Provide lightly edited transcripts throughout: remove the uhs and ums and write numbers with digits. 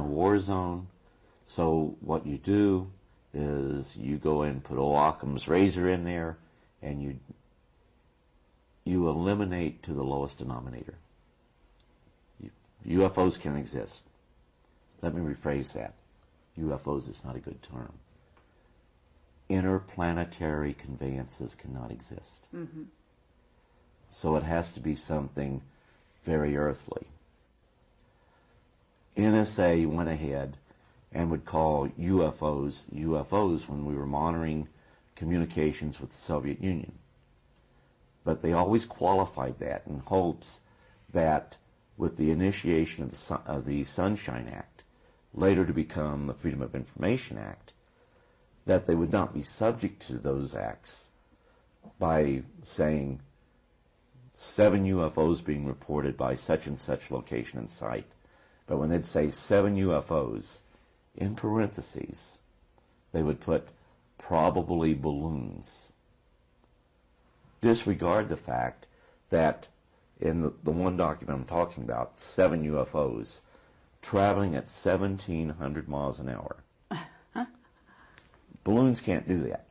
war zone. So what you do is you go and put old Occam's razor in there, and you eliminate to the lowest denominator. UFOs can exist. Let me rephrase that. UFOs is not a good term. Interplanetary conveyances cannot exist. Mm-hmm. So it has to be something very earthly. NSA went ahead and would call UFOs UFOs when we were monitoring communications with the Soviet Union. But they always qualified that in hopes that with the initiation of the Sunshine Act, later to become the Freedom of Information Act, that they would not be subject to those acts by saying 7 UFOs being reported by such and such location and site. But when they'd say 7 UFOs, in parentheses, they would put probably balloons. Disregard the fact that in the one document I'm talking about, 7 UFOs traveling at 1,700 miles an hour. Balloons can't do that.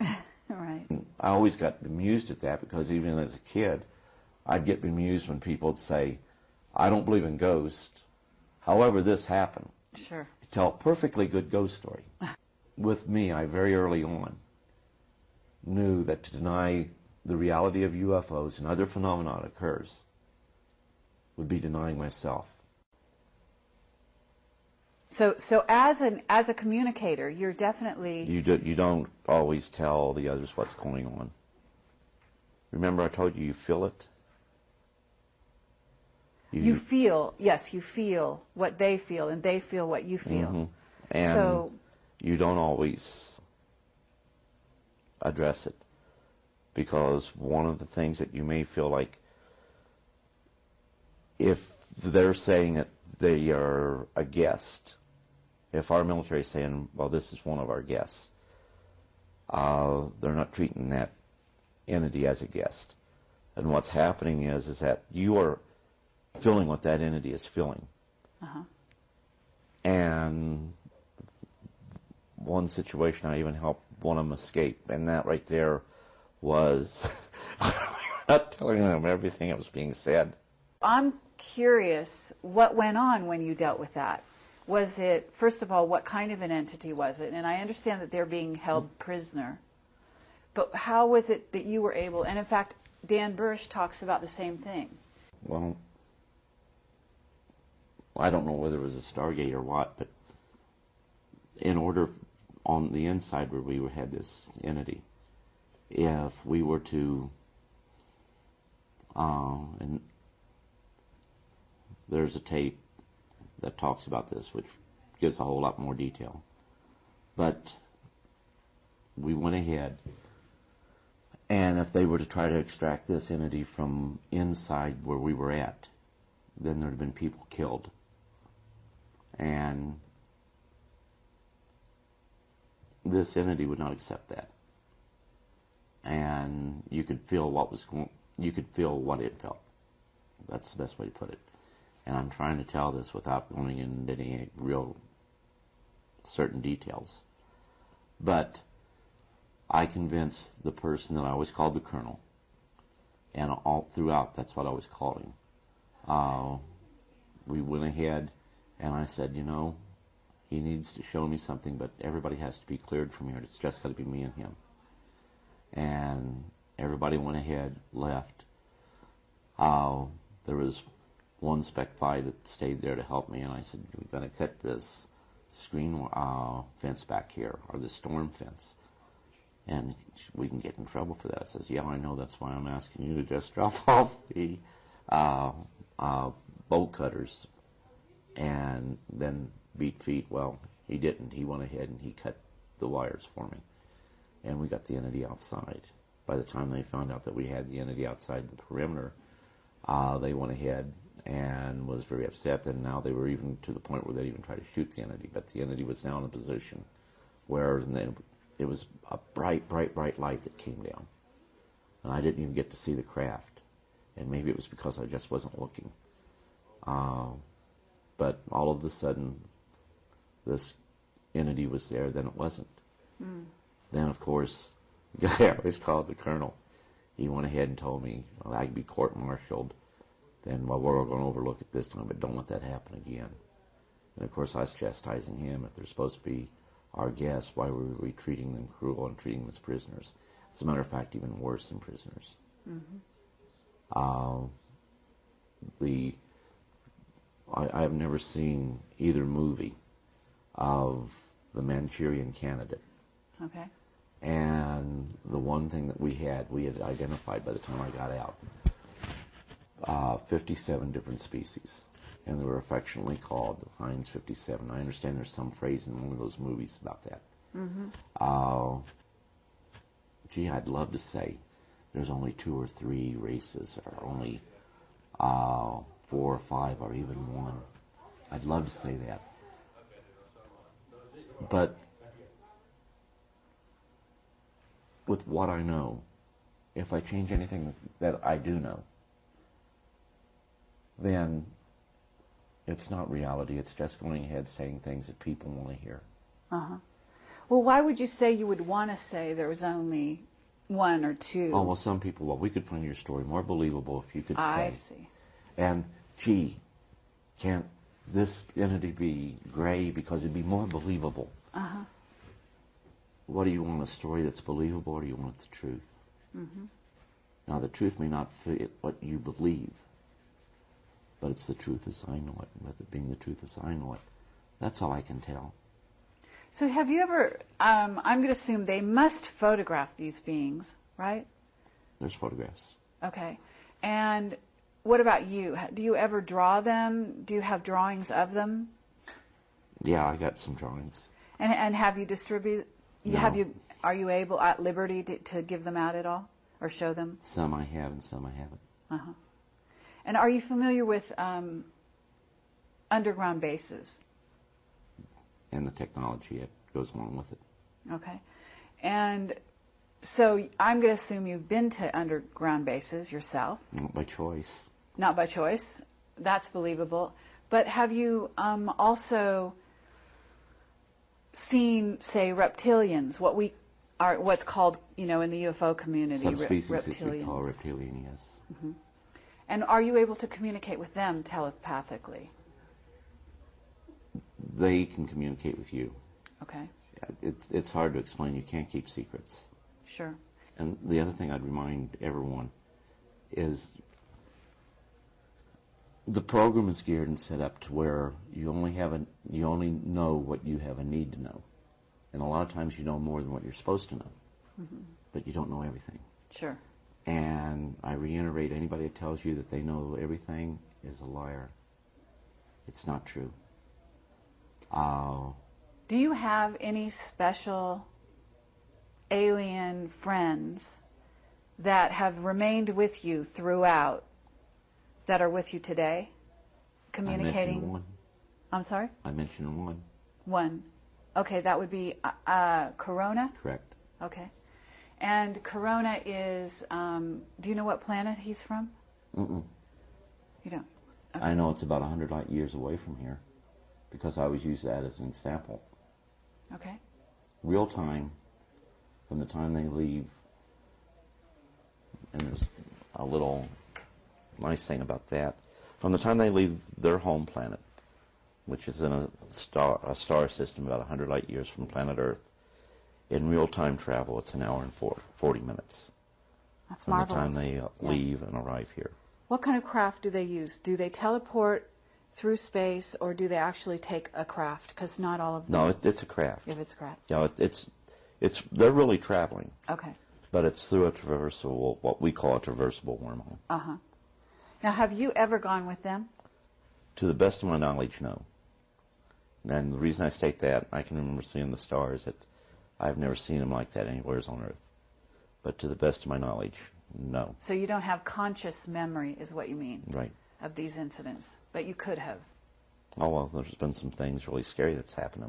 Right. I always got bemused at that because even as a kid, I'd get bemused when people would say, I don't believe in ghosts. However, this happened. Sure. You tell a perfectly good ghost story. With me, I very early on knew that to deny the reality of UFOs and other phenomena that occurs would be denying myself. So as a communicator, you're definitely... You don't always tell the others what's going on. Remember I told you feel it? You feel, yes, you feel what they feel, and they feel what you feel. Mm-hmm. And so, you don't always address it, because one of the things that you may feel like, if they're saying that they are a guest, if our military is saying, well, this is one of our guests, they're not treating that entity as a guest. And what's happening is that you are feeling what that entity is feeling. Uh-huh. And one situation, I even helped one of them escape, and that right there was not telling them everything that was being said. I'm curious, what went on when you dealt with that? Was it, first of all, what kind of an entity was it? And I understand that they're being held prisoner, but how was it that you were able, and in fact, Dan Bursch talks about the same thing. Well, I don't know whether it was a Stargate or what, but in order, on the inside where we had this entity, if we were to, and there's a tape that talks about this, which gives a whole lot more detail, but we went ahead, and if they were to try to extract this entity from inside where we were at, then there'd have been people killed. And this entity would not accept that. And you could feel you could feel what it felt. That's the best way to put it. And I'm trying to tell this without going into any real certain details. But I convinced the person that I always called the Colonel, and all throughout that's what I was calling. We went ahead, and I said, you know, he needs to show me something, but everybody has to be cleared from here. It's just got to be me and him. And everybody went ahead, left. There was one Spec 5 that stayed there to help me, and I said, we've got to cut this screen fence back here, or the storm fence, and we can get in trouble for that. I says, yeah, I know, that's why I'm asking you to just drop off the bolt cutters and then beat feet. Well, he didn't. He went ahead and he cut the wires for me, and we got the entity outside. By the time they found out that we had the entity outside the perimeter, they went ahead and was very upset, and now they were even to the point where they even tried to shoot the entity, but the entity was now in a position where it was a bright, bright, bright light that came down, and I didn't even get to see the craft, and maybe it was because I just wasn't looking. But all of a sudden, this entity was there, then it wasn't. Then, of course, the guy I always called the colonel, he went ahead and told me, well, I could be court-martialed, then, well, we're going to overlook it this time, but don't let that happen again. And, of course, I was chastising him. If they're supposed to be our guests, why were we treating them cruel and treating them as prisoners? As a matter of fact, even worse than prisoners. I have never seen either movie of the Manchurian Candidate. Okay. And the one thing that we had identified by the time I got out, 57 different species. And they were affectionately called the Heinz 57. I understand there's some phrase in one of those movies about that. Gee, I'd love to say there's only 2 or 3 races, or only 4 or 5, or even 1. I'd love to say that. But with what I know, if I change anything that I do know, then it's not reality. It's just going ahead saying things that people want to hear. Well, why would you say you would want to say there was only 1 or 2? Oh, well, some people, well, we could find your story more believable if you could say. I see. And, gee, can't this entity be gray because it'd be more believable? What do you want, a story that's believable, or do you want the truth? Now, the truth may not fit what you believe, but it's the truth as I know it. And with it being the truth as I know it, that's all I can tell. So have you ever, I'm going to assume they must photograph these beings, right? There's photographs. Okay. And what about you? Do you ever draw them? Do you have drawings of them? Yeah, I got some drawings. And have you distributed? No. Are you able, at liberty, to give them out at all, or show them? Some I have and some I haven't. And are you familiar with underground bases? And the technology that goes along with it. Okay. And so I'm going to assume you've been to underground bases yourself. Not by choice. Not by choice. That's believable. But have you also seen, say, reptilians, what's called, in the UFO community, subspecies reptilians? That we call reptilian, yes. And are you able to communicate with them telepathically? They can communicate with you. Okay. It's hard to explain. You can't keep secrets. Sure. And the other thing I'd remind everyone is the program is geared and set up to where you only know what you have a need to know. And a lot of times you know more than what you're supposed to know. But you don't know everything. Sure. And I reiterate, anybody that tells you that they know everything is a liar. It's not true. Do you have any special alien friends that have remained with you throughout, that are with you today, communicating? I mentioned one. I'm sorry? I mentioned one. One. Okay, that would be Korona? Correct. Okay. And Korona is, do you know what planet he's from? Mm-mm. You don't? Okay. I know it's about 100 light years away from here, because I always use that as an example. Okay. Real time, from the time they leave, and there's a little nice thing about that, from the time they leave their home planet, which is in a star system about 100 light years from planet Earth, in real-time travel, it's an hour and 40 minutes. That's from marvelous. the time they leave and arrive here. What kind of craft do they use? Do they teleport through space, or do they actually take a craft? Because not all of them. No, it's a craft. If it's a craft. Yeah, they're really traveling. Okay. But it's through a traversable, what we call a traversable wormhole. Now, have you ever gone with them? To the best of my knowledge, no. And the reason I state that, I can remember seeing the stars, that I've never seen them like that anywhere on Earth. But to the best of my knowledge, no. So you don't have conscious memory, is what you mean? Right. Of these incidents, but you could have. Oh, well, there's been some things really scary that's happened